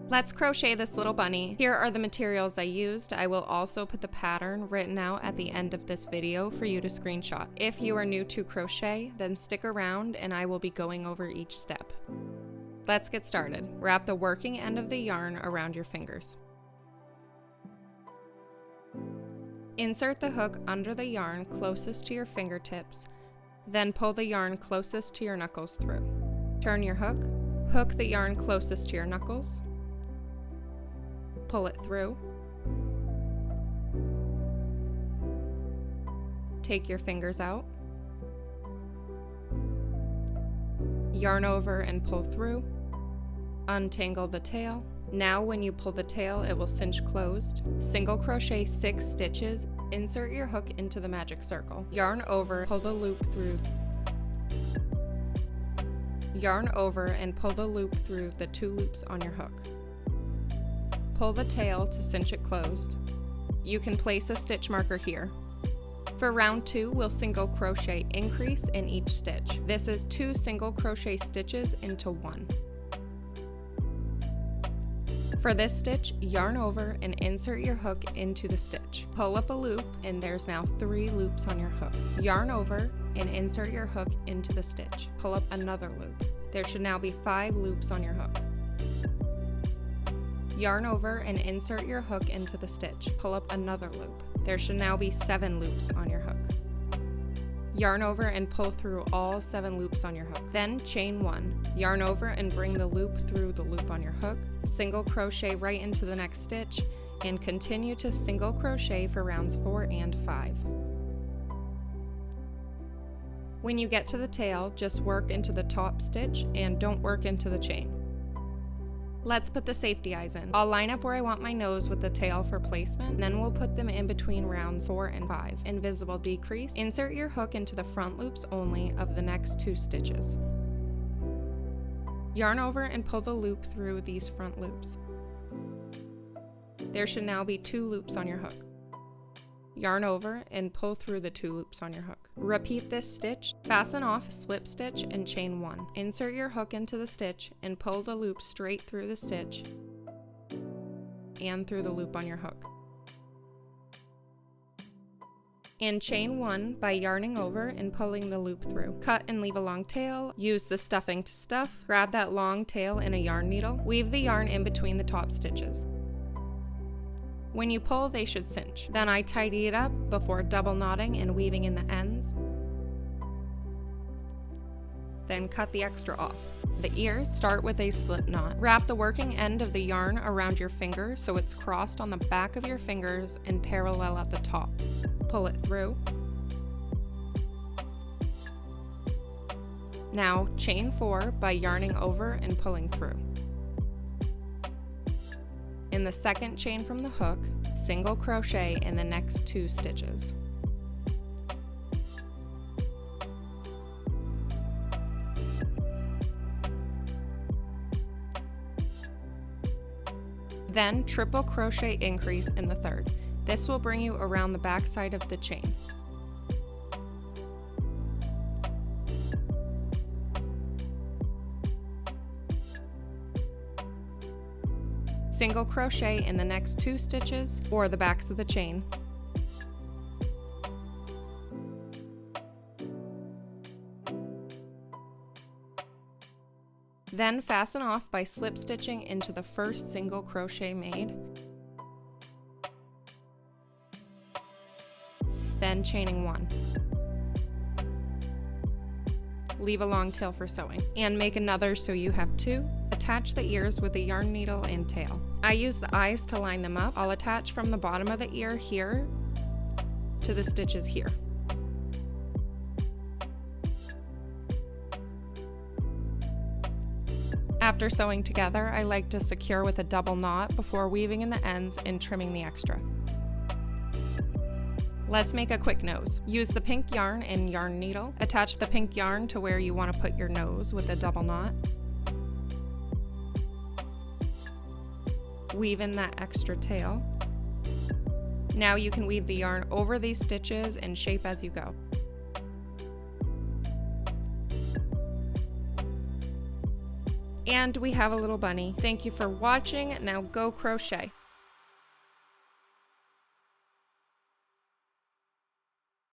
Let's crochet this little bunny. Here are the materials I used. I will also put the pattern written out at the end of this video for you to screenshot. If you are new to crochet, then stick around and I will be going over each step. Let's get started. Wrap the working end of the yarn around your fingers. Insert the hook under the yarn closest to your fingertips, then pull the yarn closest to your knuckles through. Turn your hook, hook the yarn closest to your knuckles, pull it through, take your fingers out, yarn over and pull through, untangle the tail. Now when you pull the tail, it will cinch closed. Single crochet 6 stitches, insert your hook into the magic circle. Yarn over, pull the loop through. Yarn over and pull the loop through the 2 loops on your hook. Pull the tail to cinch it closed. You can place a stitch marker here. For round 2, we'll single crochet increase in each stitch. This is 2 single crochet stitches into 1. For this stitch, yarn over and insert your hook into the stitch. Pull up a loop and there's now 3 loops on your hook. Yarn over and insert your hook into the stitch. Pull up another loop. There should now be 5 loops on your hook. Yarn over and insert your hook into the stitch. Pull up another loop. There should now be 7 loops on your hook. Yarn over and pull through all 7 loops on your hook. Then chain 1. Yarn over and bring the loop through the loop on your hook. Single crochet right into the next stitch and continue to single crochet for rounds 4 and 5. When you get to the tail, just work into the top stitch and don't work into the chain. Let's put the safety eyes in. I'll line up where I want my nose with the tail for placement, and then we'll put them in between rounds 4 and 5. Invisible decrease. Insert your hook into the front loops only of the next 2 stitches. Yarn over and pull the loop through these front loops. There should now be 2 loops on your hook. Yarn over and pull through the 2 loops on your hook. Repeat this stitch, fasten off, slip stitch, and chain 1. Insert your hook into the stitch and pull the loop straight through the stitch and through the loop on your hook. And chain 1 by yarning over and pulling the loop through. Cut and leave a long tail. Use the stuffing to stuff. Grab that long tail in a yarn needle. Weave the yarn in between the top stitches. When you pull, they should cinch. Then I tidy it up before double knotting and weaving in the ends. Then cut the extra off. The ears, start with a slip knot. Wrap the working end of the yarn around your finger so it's crossed on the back of your fingers and parallel at the top. Pull it through. Now chain 4 by yarning over and pulling through. In the second chain from the hook, single crochet in the next 2 stitches. Then triple crochet increase in the third. This will bring you around the back side of the chain. Single crochet in the next 2 stitches or the backs of the chain. Then fasten off by slip stitching into the first single crochet made. Then chaining 1. Leave a long tail for sewing. And make another so you have 2. Attach the ears with a yarn needle and tail. I use the eyes to line them up. I'll attach from the bottom of the ear here to the stitches here. After sewing together, I like to secure with a double knot before weaving in the ends and trimming the extra. Let's make a quick nose. Use the pink yarn and yarn needle. Attach the pink yarn to where you want to put your nose with a double knot. Weave in that extra tail. Now you can weave the yarn over these stitches and shape as you go. And we have a little bunny. Thank you for watching. Now go crochet.